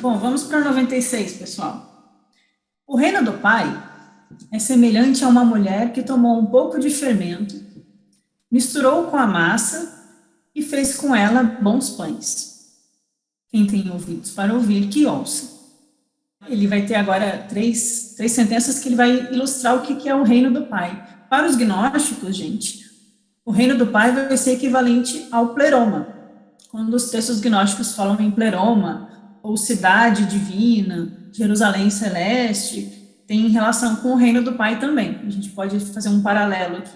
Bom, vamos para 96, pessoal. O reino do Pai é semelhante a uma mulher que tomou um pouco de fermento, misturou com a massa e fez com ela bons pães. Quem tem ouvidos para ouvir, que ouça. Ele vai ter agora três sentenças que ele vai ilustrar o que é o reino do Pai. Para os gnósticos, gente, o reino do Pai vai ser equivalente ao pleroma. Quando os textos gnósticos falam em pleroma, ou cidade divina, Jerusalém celeste, tem relação com o reino do Pai também. A gente pode fazer um paralelo aqui.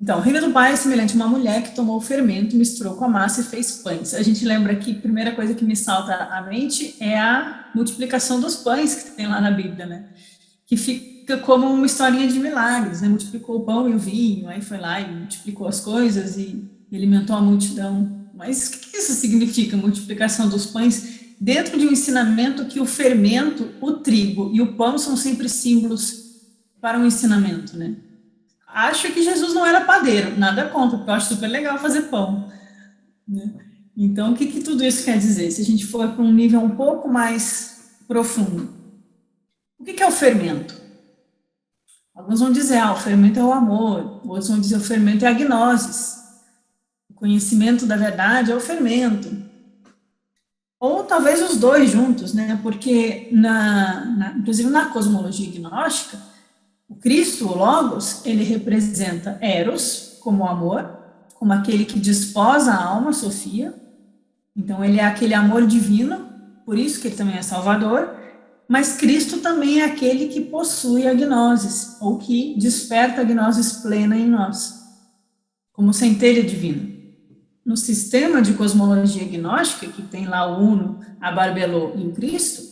Então, o reino do Pai é semelhante a uma mulher que tomou o fermento, misturou com a massa e fez pães. A gente lembra que a primeira coisa que me salta à mente é a multiplicação dos pães que tem lá na Bíblia, né? Que fica como uma historinha de milagres, né? Multiplicou o pão e o vinho, aí foi lá e multiplicou as coisas e alimentou a multidão. Mas o que isso significa, multiplicação dos pães? Dentro de um ensinamento que o fermento, o trigo e o pão são sempre símbolos para um ensinamento, né? Acho que Jesus não era padeiro, nada contra, porque eu acho super legal fazer pão, né? Então, o que tudo isso quer dizer? Se a gente for para um nível um pouco mais profundo, o que é o fermento? Alguns vão dizer, o fermento é o amor, outros vão dizer, o fermento é a gnosis, o conhecimento da verdade é o fermento, ou talvez os dois juntos, né? Porque, inclusive na cosmologia gnóstica, o Cristo, o Logos, ele representa Eros, como amor, como aquele que desposa a alma, Sofia. Então, ele é aquele amor divino, por isso que ele também é Salvador. Mas Cristo também é aquele que possui a gnosis, ou que desperta a gnosis plena em nós, como centelha divina. No sistema de cosmologia gnóstica, que tem lá o Uno, a Barbelô e o Cristo,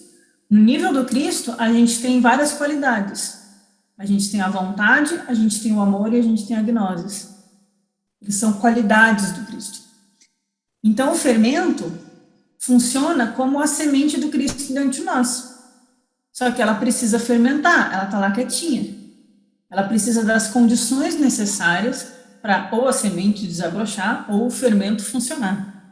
no nível do Cristo, a gente tem várias qualidades. A gente tem a vontade, a gente tem o amor e a gente tem a gnosis. Eles são qualidades do Cristo. Então, o fermento funciona como a semente do Cristo dentro de nós. Só que ela precisa fermentar, ela está lá quietinha. Ela precisa das condições necessárias para ou a semente desabrochar ou o fermento funcionar.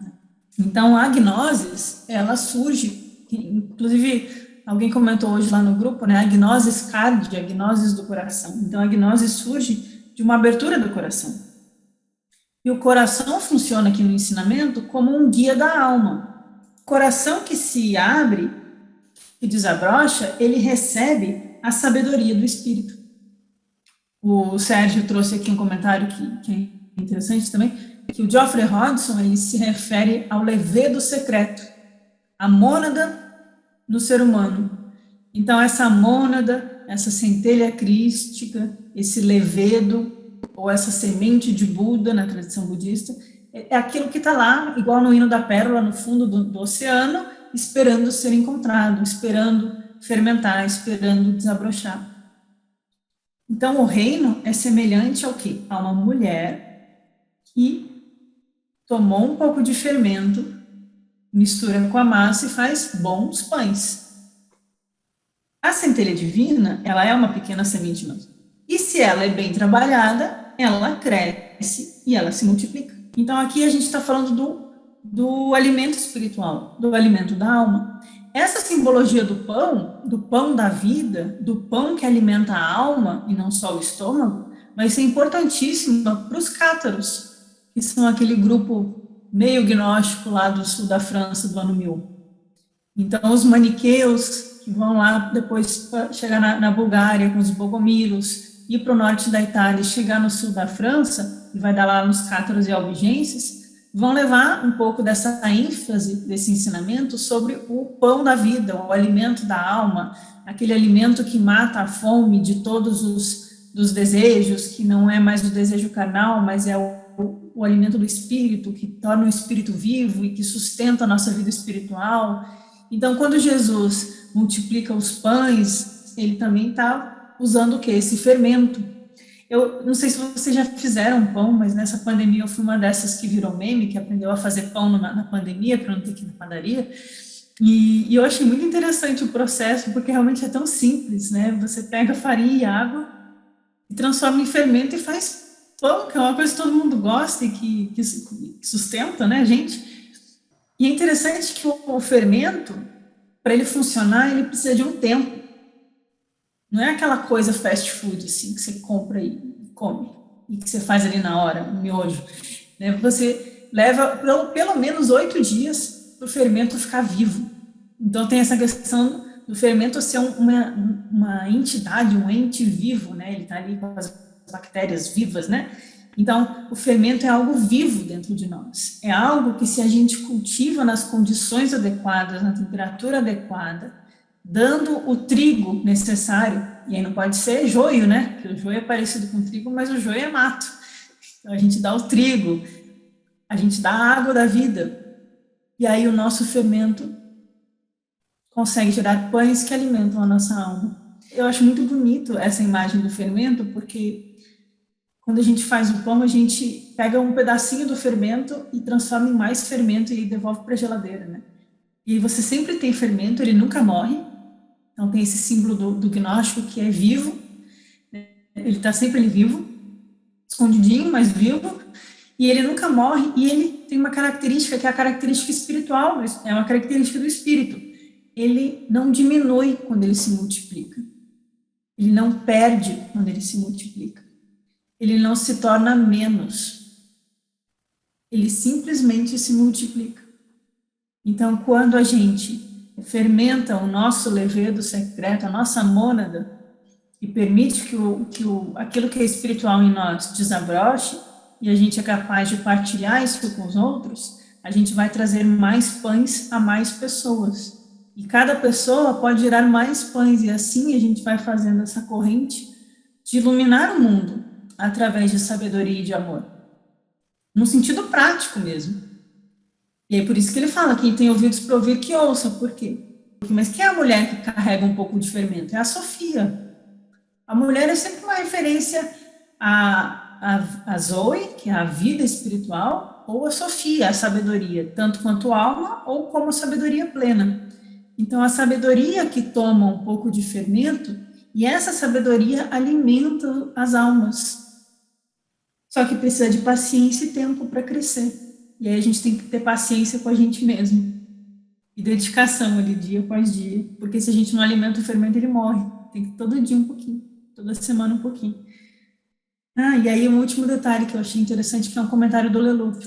Então, a gnosis, ela surge, inclusive, alguém comentou hoje lá no grupo, né, a gnosis cardia, a gnosis do coração. Então, a gnosis surge de uma abertura do coração. E o coração funciona aqui no ensinamento como um guia da alma. O coração que se abre, que desabrocha, ele recebe a sabedoria do Espírito. O Sérgio trouxe aqui um comentário que é interessante também, que o Geoffrey Hodgson, ele se refere ao levedo secreto, a mônada no ser humano. Então, essa mônada, essa centelha crística, esse levedo, ou essa semente de Buda, na tradição budista, é aquilo que está lá, igual no hino da pérola, no fundo do oceano, esperando ser encontrado, esperando fermentar, esperando desabrochar. Então, o reino é semelhante ao quê? A uma mulher que tomou um pouco de fermento, mistura com a massa e faz bons pães. A centelha divina, ela é uma pequena semente mesmo. E se ela é bem trabalhada, ela cresce e ela se multiplica. Então, aqui a gente está falando do alimento espiritual, do alimento da alma. Essa simbologia do pão da vida, do pão que alimenta a alma e não só o estômago, vai ser importantíssima para os cátaros, que são aquele grupo meio gnóstico lá do sul da França do ano 1000. Então, os maniqueus, que vão lá depois chegar na Bulgária com os bogomilos, ir para o norte da Itália e chegar no sul da França, e vai dar lá nos cátaros e albigenses, vão levar um pouco dessa ênfase, desse ensinamento sobre o pão da vida, o alimento da alma, aquele alimento que mata a fome de todos os desejos, que não é mais o desejo carnal, mas é o alimento do espírito, que torna o espírito vivo e que sustenta a nossa vida espiritual. Então, quando Jesus multiplica os pães, ele também está usando o quê? Esse fermento. Eu não sei se vocês já fizeram pão, mas nessa pandemia eu fui uma dessas que virou meme, que aprendeu a fazer pão na pandemia, para não ter que ir na padaria. E eu achei muito interessante o processo, porque realmente é tão simples, né? Você pega farinha e água e transforma em fermento e faz pão, que é uma coisa que todo mundo gosta e que sustenta, né, gente? E é interessante que o fermento, para ele funcionar, ele precisa de um tempo. Não é aquela coisa fast food, assim, que você compra e come, e que você faz ali na hora, um miojo. Né? Você leva pelo menos 8 dias para o fermento ficar vivo. Então, tem essa questão do fermento ser uma entidade, um ente vivo, né? Ele está ali com as bactérias vivas, né? Então, o fermento é algo vivo dentro de nós. É algo que, se a gente cultiva nas condições adequadas, na temperatura adequada, dando o trigo necessário, e aí não pode ser joio, né? Porque o joio é parecido com o trigo, mas o joio é mato. Então, a gente dá o trigo, a gente dá a água da vida, e aí o nosso fermento consegue gerar pães que alimentam a nossa alma. Eu acho muito bonito essa imagem do fermento, porque quando a gente faz o pão, a gente pega um pedacinho do fermento e transforma em mais fermento e devolve para a geladeira, né? E você sempre tem fermento, ele nunca morre. Então tem esse símbolo do gnóstico que é vivo, né? Ele está sempre ali vivo, escondidinho, mas vivo, e ele nunca morre, e ele tem uma característica que é a característica espiritual, é uma característica do espírito. Ele não diminui quando ele se multiplica. Ele não perde quando ele se multiplica. Ele não se torna menos. Ele simplesmente se multiplica. Então, quando a gente fermenta o nosso levedo secreto, a nossa mônada, e permite que aquilo que é espiritual em nós desabroche, e a gente é capaz de partilhar isso com os outros, a gente vai trazer mais pães a mais pessoas. E cada pessoa pode gerar mais pães, e assim a gente vai fazendo essa corrente de iluminar o mundo através de sabedoria e de amor. No sentido prático mesmo. E é por isso que ele fala, quem tem ouvidos para ouvir, que ouça. Por quê? Mas quem é a mulher que carrega um pouco de fermento? É a Sofia. A mulher é sempre uma referência a Zoe, que é a vida espiritual, ou a Sofia, a sabedoria, tanto quanto alma, ou como sabedoria plena. Então, a sabedoria que toma um pouco de fermento, e essa sabedoria alimenta as almas. Só que precisa de paciência e tempo para crescer. E aí a gente tem que ter paciência com a gente mesmo. E dedicação ali, dia após dia. Porque se a gente não alimenta o fermento, ele morre. Tem que todo dia um pouquinho. Toda semana um pouquinho. E aí um último detalhe que eu achei interessante, que é um comentário do Leloup.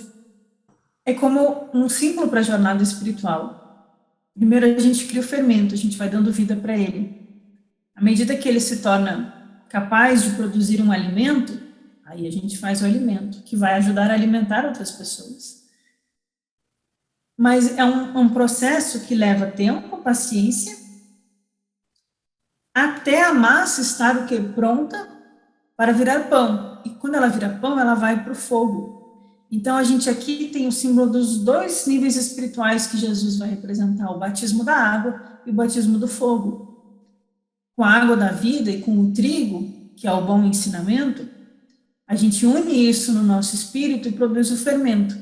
É como um símbolo para a jornada espiritual. Primeiro a gente cria o fermento, a gente vai dando vida para ele. À medida que ele se torna capaz de produzir um alimento, aí a gente faz o alimento, que vai ajudar a alimentar outras pessoas. Mas é um processo que leva tempo, paciência, até a massa estar o quê? Pronta para virar pão. E quando ela vira pão, ela vai para o fogo. Então, a gente aqui tem o símbolo dos 2 níveis espirituais que Jesus vai representar, o batismo da água e o batismo do fogo. Com a água da vida e com o trigo, que é o bom ensinamento, a gente une isso no nosso espírito e produz o fermento.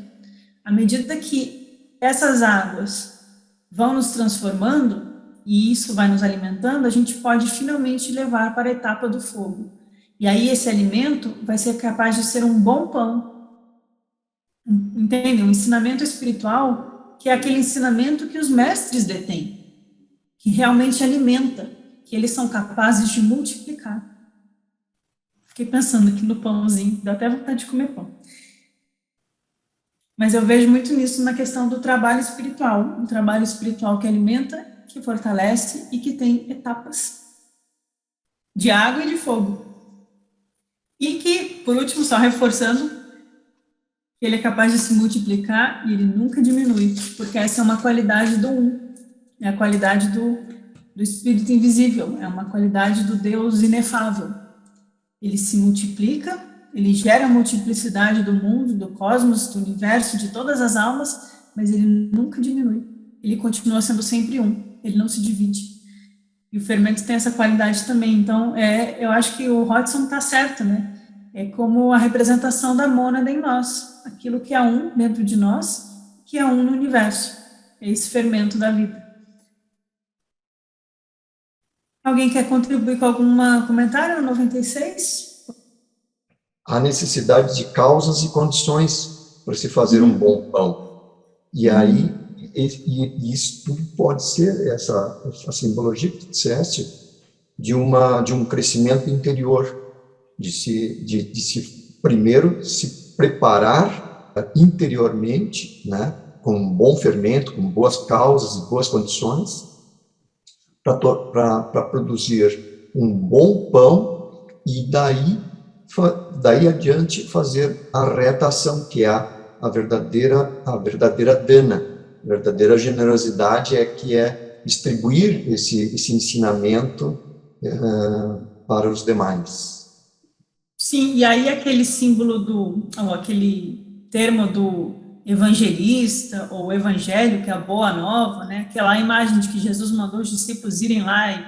À medida que essas águas vão nos transformando, e isso vai nos alimentando, a gente pode finalmente levar para a etapa do fogo. E aí esse alimento vai ser capaz de ser um bom pão. Entende? Um ensinamento espiritual que é aquele ensinamento que os mestres detêm, que realmente alimenta, que eles são capazes de multiplicar. Fiquei pensando aqui no pãozinho, dá até vontade de comer pão. Mas eu vejo muito nisso na questão do trabalho espiritual. Um trabalho espiritual que alimenta, que fortalece e que tem etapas de água e de fogo. E que, por último, só reforçando, que ele é capaz de se multiplicar e ele nunca diminui, porque essa é uma qualidade do um, é a qualidade do Espírito invisível, é uma qualidade do Deus inefável. Ele se multiplica, ele gera a multiplicidade do mundo, do cosmos, do universo, de todas as almas, mas ele nunca diminui. Ele continua sendo sempre um, ele não se divide. E o fermento tem essa qualidade também. Então, eu acho que o Hodgson está certo, né? É como a representação da mônada em nós, aquilo que é um dentro de nós, que é um no universo. É esse fermento da vida. Alguém quer contribuir com algum comentário no 96? Há necessidade de causas e condições para se fazer um bom pão. E aí e isso tudo pode ser, essa simbologia que tu disseste, de um crescimento interior, de se primeiro se preparar interiormente, né, com um bom fermento, com boas causas e boas condições, para produzir um bom pão e daí adiante fazer a reta ação, que é a verdadeira dana, a verdadeira generosidade que é distribuir esse ensinamento para os demais. Sim, e aí aquele símbolo ou aquele termo do evangelista, ou evangelho, que é a boa nova, né? Aquela imagem de que Jesus mandou os discípulos irem lá e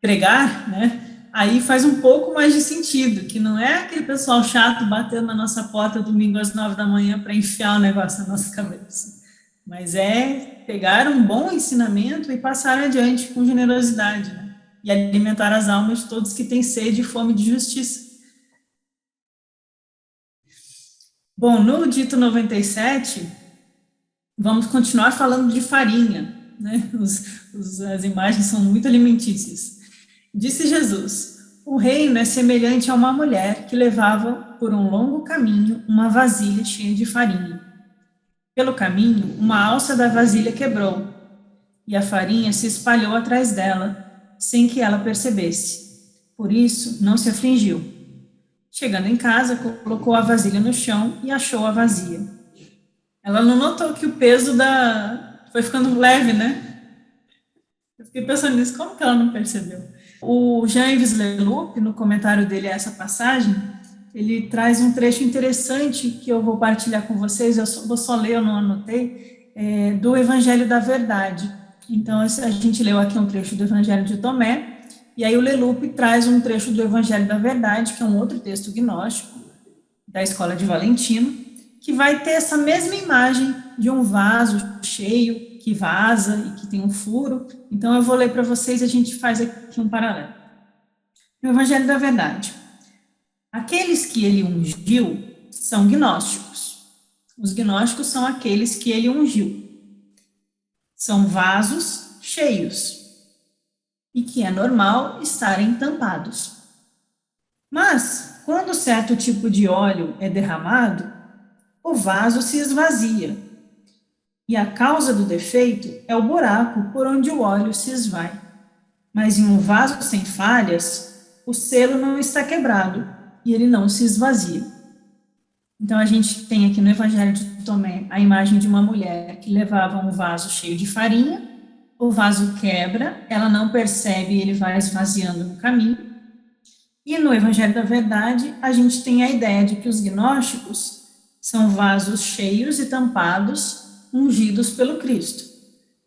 pregar, né? Aí faz um pouco mais de sentido, que não é aquele pessoal chato batendo na nossa porta domingo às 9 da manhã para enfiar o negócio na nossa cabeça, mas é pegar um bom ensinamento e passar adiante com generosidade, né? E alimentar as almas de todos que têm sede e fome de justiça. Bom, no dito 97, vamos continuar falando de farinha, né? As imagens são muito alimentícias. Disse Jesus: o reino é semelhante a uma mulher que levava por um longo caminho uma vasilha cheia de farinha. Pelo caminho, uma alça da vasilha quebrou, e a farinha se espalhou atrás dela, sem que ela percebesse. Por isso, não se afligiu. Chegando em casa, colocou a vasilha no chão e achou-a vazia. Ela não notou que o peso foi ficando leve, né? Eu fiquei pensando nisso, como que ela não percebeu? O Jean-Yves Leloup, no comentário dele a essa passagem, ele traz um trecho interessante que eu vou partilhar com vocês, vou só ler, eu não anotei, do Evangelho da Verdade. Então, a gente leu aqui um trecho do Evangelho de Tomé, e aí o Leloup traz um trecho do Evangelho da Verdade, que é um outro texto gnóstico, da Escola de Valentino, que vai ter essa mesma imagem de um vaso cheio, que vaza e que tem um furo. Então, eu vou ler para vocês e a gente faz aqui um paralelo. No Evangelho da Verdade. Aqueles que ele ungiu são gnósticos. Os gnósticos são aqueles que ele ungiu. São vasos cheios e que é normal estarem tampados. Mas, quando certo tipo de óleo é derramado, o vaso se esvazia. E a causa do defeito é o buraco por onde o óleo se esvai. Mas em um vaso sem falhas, o selo não está quebrado e ele não se esvazia. Então, a gente tem aqui no Evangelho de Tomé a imagem de uma mulher que levava um vaso cheio de farinha, o vaso quebra, ela não percebe e ele vai esvaziando no caminho. E no Evangelho da Verdade, a gente tem a ideia de que os gnósticos são vasos cheios e tampados, ungidos pelo Cristo,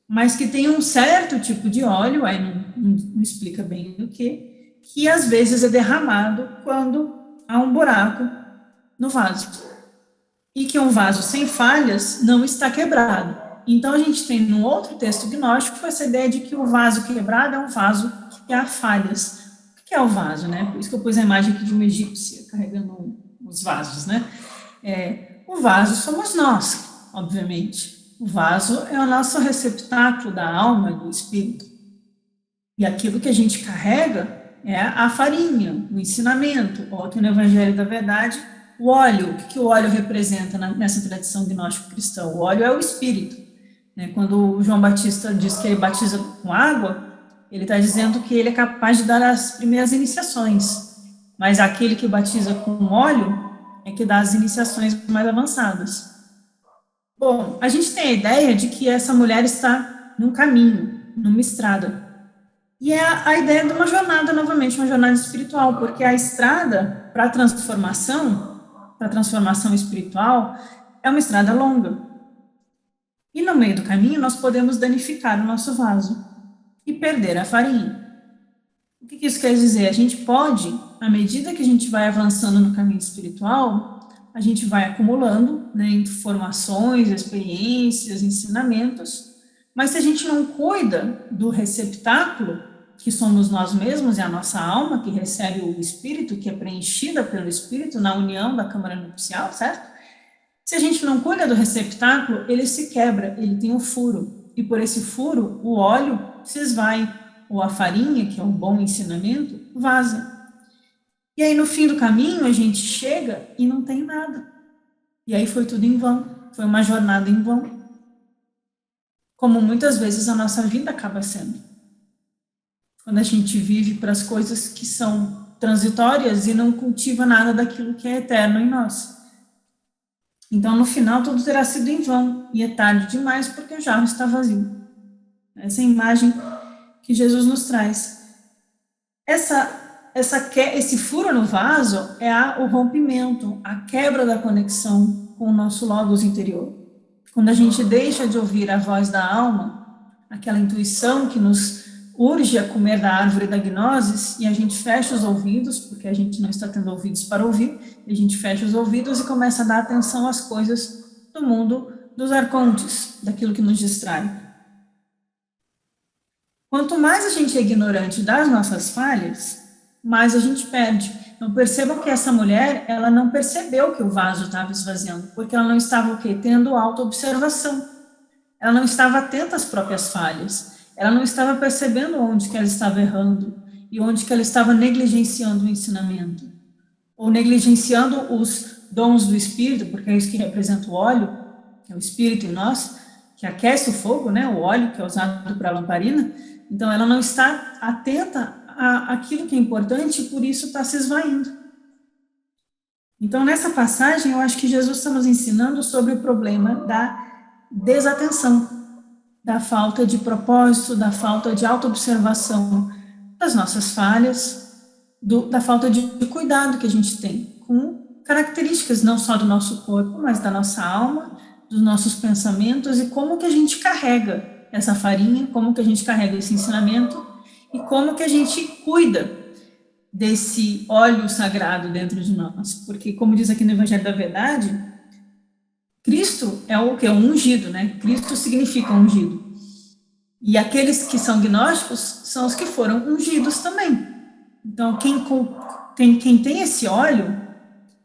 mas que tem um certo tipo de óleo, aí não explica bem o que às vezes é derramado quando há um buraco no vaso. E que um vaso sem falhas não está quebrado. Então, a gente tem no outro texto gnóstico essa ideia de que o vaso quebrado é um vaso que há falhas. O que é o vaso, né? Por isso que eu pus a imagem aqui de uma egípcia carregando os vasos, né? O vaso somos nós, obviamente. O vaso é o nosso receptáculo da alma, do espírito. E aquilo que a gente carrega é a farinha, o ensinamento, ou aqui no Evangelho da Verdade, o óleo. O que o óleo representa nessa tradição gnóstico-cristã? O óleo é o espírito. Quando o João Batista diz que ele batiza com água, ele está dizendo que ele é capaz de dar as primeiras iniciações, mas aquele que batiza com óleo é que dá as iniciações mais avançadas. Bom, a gente tem a ideia de que essa mulher está num caminho, numa estrada. E é a ideia de uma jornada, novamente, uma jornada espiritual, porque a estrada para a transformação espiritual, é uma estrada longa. E no meio do caminho, nós podemos danificar o nosso vaso e perder a farinha. O que isso quer dizer? A gente pode, à medida que a gente vai avançando no caminho espiritual, a gente vai acumulando, né, informações, experiências, ensinamentos, mas se a gente não cuida do receptáculo, que somos nós mesmos, é a nossa alma que recebe o Espírito, que é preenchida pelo Espírito na união da câmara nupcial, certo? Se a gente não cuida do receptáculo, ele se quebra, ele tem um furo. E por esse furo, o óleo se esvai, ou a farinha, que é um bom ensinamento, vaza. E aí, no fim do caminho, a gente chega e não tem nada. E aí foi tudo em vão, foi uma jornada em vão. Como muitas vezes a nossa vida acaba sendo. Quando a gente vive para as coisas que são transitórias e não cultiva nada daquilo que é eterno em nós. Então, no final, tudo terá sido em vão, e é tarde demais porque o jarro está vazio. Essa é a imagem que Jesus nos traz. Esse furo no vaso é o rompimento, a quebra da conexão com o nosso logos interior. Quando a gente deixa de ouvir a voz da alma, aquela intuição que nos urge a comer da árvore da gnoses, e a gente fecha os ouvidos, porque a gente não está tendo ouvidos para ouvir, e a gente fecha os ouvidos e começa a dar atenção às coisas do mundo dos arcontes, daquilo que nos distrai. Quanto mais a gente é ignorante das nossas falhas, mais a gente perde. Então, percebam que essa mulher, ela não percebeu que o vaso estava esvaziando, porque ela não estava o quê? Tendo autoobservação. Ela não estava atenta às próprias falhas. Ela não estava percebendo onde que ela estava errando e onde que ela estava negligenciando o ensinamento. Ou negligenciando os dons do Espírito, porque é isso que representa o óleo, que é o Espírito em nós, que aquece o fogo, né? O óleo que é usado para a lamparina. Então, ela não está atenta àquilo que é importante e por isso está se esvaindo. Então, nessa passagem, eu acho que Jesus está nos ensinando sobre o problema da desatenção, da falta de propósito, da falta de autoobservação das nossas falhas, da falta de cuidado que a gente tem com características não só do nosso corpo, mas da nossa alma, dos nossos pensamentos e como que a gente carrega essa farinha, como que a gente carrega esse ensinamento e como que a gente cuida desse óleo sagrado dentro de nós. Porque, como diz aqui no Evangelho da Verdade, Cristo é o que? O ungido, né? Cristo significa ungido. E aqueles que são gnósticos são os que foram ungidos também. Então, quem tem esse óleo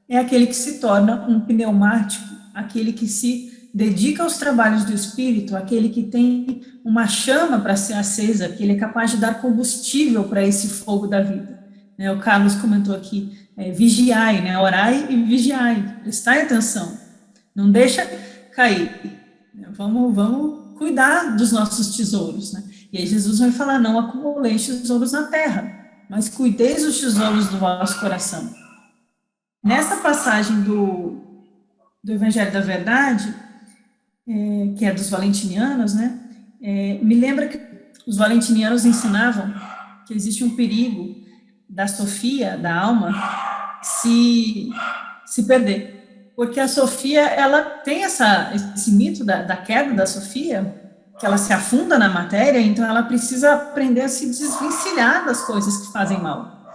é aquele que se torna um pneumático, aquele que se dedica aos trabalhos do Espírito, aquele que tem uma chama para ser acesa, que ele é capaz de dar combustível para esse fogo da vida. O Carlos comentou aqui, vigiai, né? Orai e vigiai, prestai atenção, não deixa cair, vamos cuidar dos nossos tesouros, né? E aí Jesus vai falar, não acumuleis tesouros na terra, mas cuideis os tesouros do vosso coração. Nessa passagem do Evangelho da Verdade, que é dos valentinianos, né? Me lembra que os valentinianos ensinavam que existe um perigo da Sofia, da alma, se perder. Porque a Sofia, ela tem esse mito da queda da Sofia, que ela se afunda na matéria, então ela precisa aprender a se desvencilhar das coisas que fazem mal.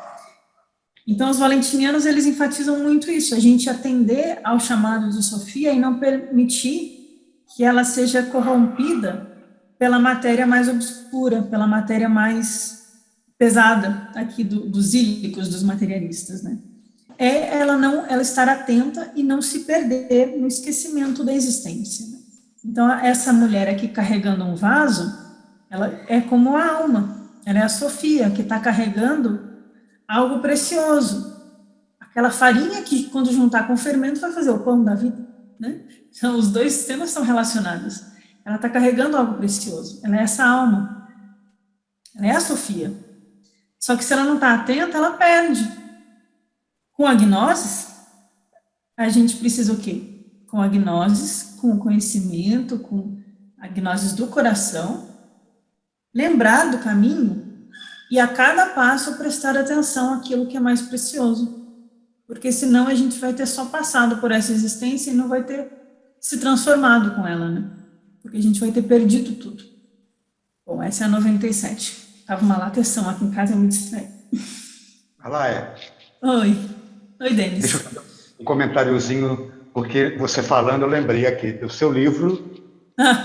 Então, os valentinianos, eles enfatizam muito isso, a gente atender ao chamado de Sofia e não permitir que ela seja corrompida pela matéria mais obscura, pela matéria mais pesada aqui dos ílicos, dos materialistas, né? Ela estar atenta e não se perder no esquecimento da existência. Né? Então, essa mulher aqui carregando um vaso, ela é como a alma, ela é a Sofia, que está carregando algo precioso. Aquela farinha que, quando juntar com o fermento, vai fazer o pão da vida. Né? Então, os dois sistemas estão relacionados. Ela está carregando algo precioso. Ela é essa alma. Ela é a Sofia. Só que se ela não está atenta, ela perde. Com a gnose, a gente precisa o quê? Com a gnose, com o conhecimento, com a gnose do coração, lembrar do caminho e a cada passo prestar atenção àquilo que é mais precioso. Porque senão a gente vai ter só passado por essa existência e não vai ter se transformado com ela, né? Porque a gente vai ter perdido tudo. Bom, essa é a 97. Estava uma latação aqui em casa, eu me distraí. Alaia. Oi, Denis. Deixa eu fazer um comentáriozinho, porque você falando, eu lembrei aqui do seu livro,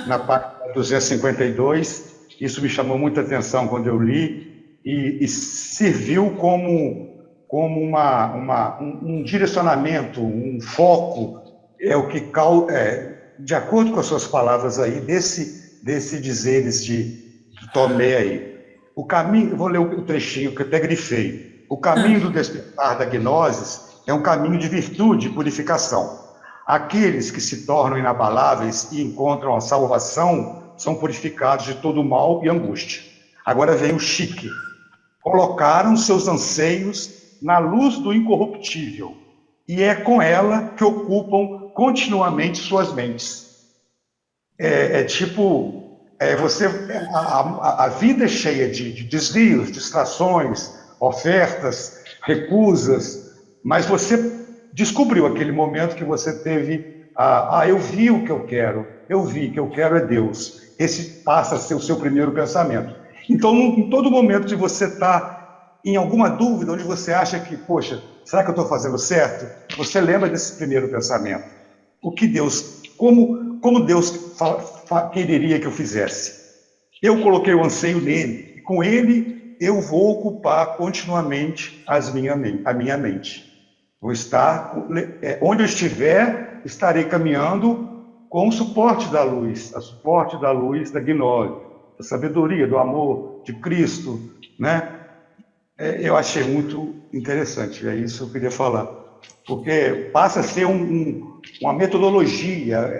na página 252, isso me chamou muita atenção quando eu li, e serviu como um direcionamento, um foco é o que, de acordo com as suas palavras aí, desse dizeres de Tomé aí. O caminho, eu vou ler o trechinho que eu até grifei. O caminho do despertar da gnose é um caminho de virtude e purificação. Aqueles que se tornam inabaláveis e encontram a salvação são purificados de todo mal e angústia. Agora vem o chique. Colocaram seus anseios na luz do incorruptível, e é com ela que ocupam continuamente suas mentes. A vida é cheia de desvios, distrações, ofertas, recusas, mas você descobriu aquele momento que você teve, eu vi o que eu quero, eu vi que eu quero é Deus. Esse passa a ser o seu primeiro pensamento. Então, em todo momento de você estar em alguma dúvida, onde você acha que, poxa, será que eu estou fazendo certo? Você lembra desse primeiro pensamento. O que Deus, como Deus quereria que eu fizesse? Eu coloquei o anseio nele, e com ele eu vou ocupar continuamente a minha mente. Vou estar, onde eu estiver, estarei caminhando com o suporte da luz da gnose, da sabedoria, do amor de Cristo, né? Eu achei muito interessante, é isso que eu queria falar, porque passa a ser uma metodologia,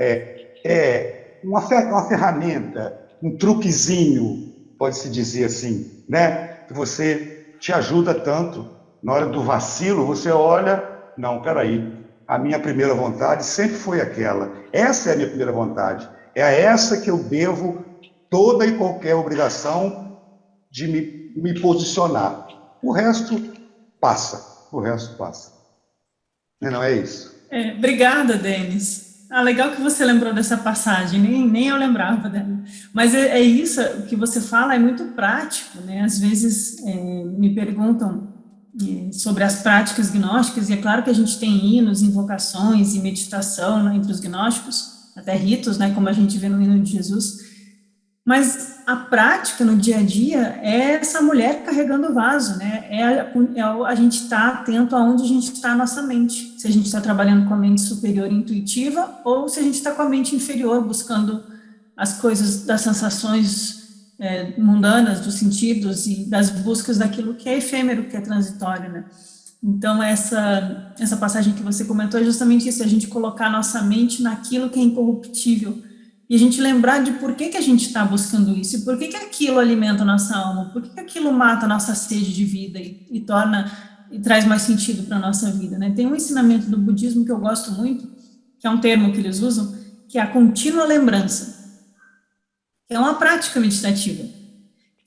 uma ferramenta, um truquezinho, pode-se dizer assim, né? Que você te ajuda tanto. Na hora do vacilo, você olha, não, peraí, a minha primeira vontade sempre foi aquela. Essa é a minha primeira vontade. É a essa que eu devo toda e qualquer obrigação de me posicionar. O resto passa. Não é isso? Obrigada, Denis. Legal que você lembrou dessa passagem, nem eu lembrava dela. Mas é isso, o que você fala é muito prático, né? Às vezes me perguntam sobre as práticas gnósticas, e é claro que a gente tem hinos, invocações e meditação, né, entre os gnósticos, até ritos, né, como a gente vê no hino de Jesus, mas a prática no dia a dia é essa mulher carregando o vaso, né? A gente estar atento aonde a gente está a nossa mente. Se a gente está trabalhando com a mente superior intuitiva ou se a gente está com a mente inferior, buscando as coisas das sensações mundanas, dos sentidos e das buscas daquilo que é efêmero, que é transitório, né? Então, essa passagem que você comentou é justamente isso, a gente colocar a nossa mente naquilo que é incorruptível, e a gente lembrar de por que a gente está buscando isso, e por que aquilo alimenta a nossa alma, por que aquilo mata a nossa sede de vida e traz mais sentido para a nossa vida, né? Tem um ensinamento do budismo que eu gosto muito, que é um termo que eles usam, que é a contínua lembrança, que é uma prática meditativa,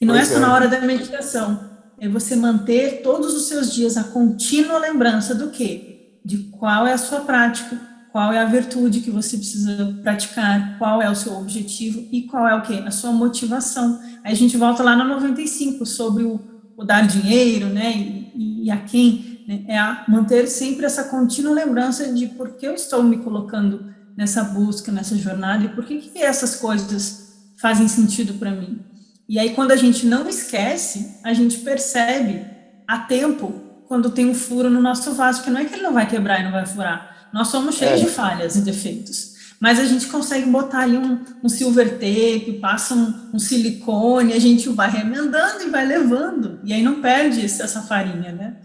e não é só na hora da meditação, é você manter todos os seus dias a contínua lembrança do quê? De qual é a sua prática, qual é a virtude que você precisa praticar, qual é o seu objetivo e qual é o quê? A sua motivação. Aí a gente volta lá na 95, sobre o dar dinheiro, né, e a quem, né, manter sempre essa contínua lembrança de por que eu estou me colocando nessa busca, nessa jornada, e por que essas coisas fazem sentido para mim. E aí, quando a gente não esquece, a gente percebe a tempo quando tem um furo no nosso vaso, que não é que ele não vai quebrar e não vai furar. Nós somos cheios de falhas e defeitos. Mas a gente consegue botar ali um silver tape, passa um silicone, a gente vai remendando e vai levando. E aí não perde essa farinha, né?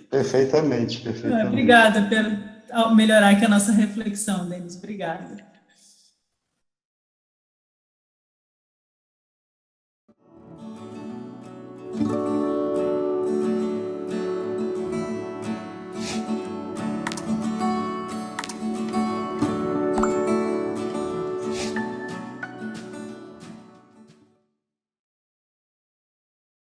Perfeitamente. Obrigada por melhorar aqui a nossa reflexão, Denis. Obrigada.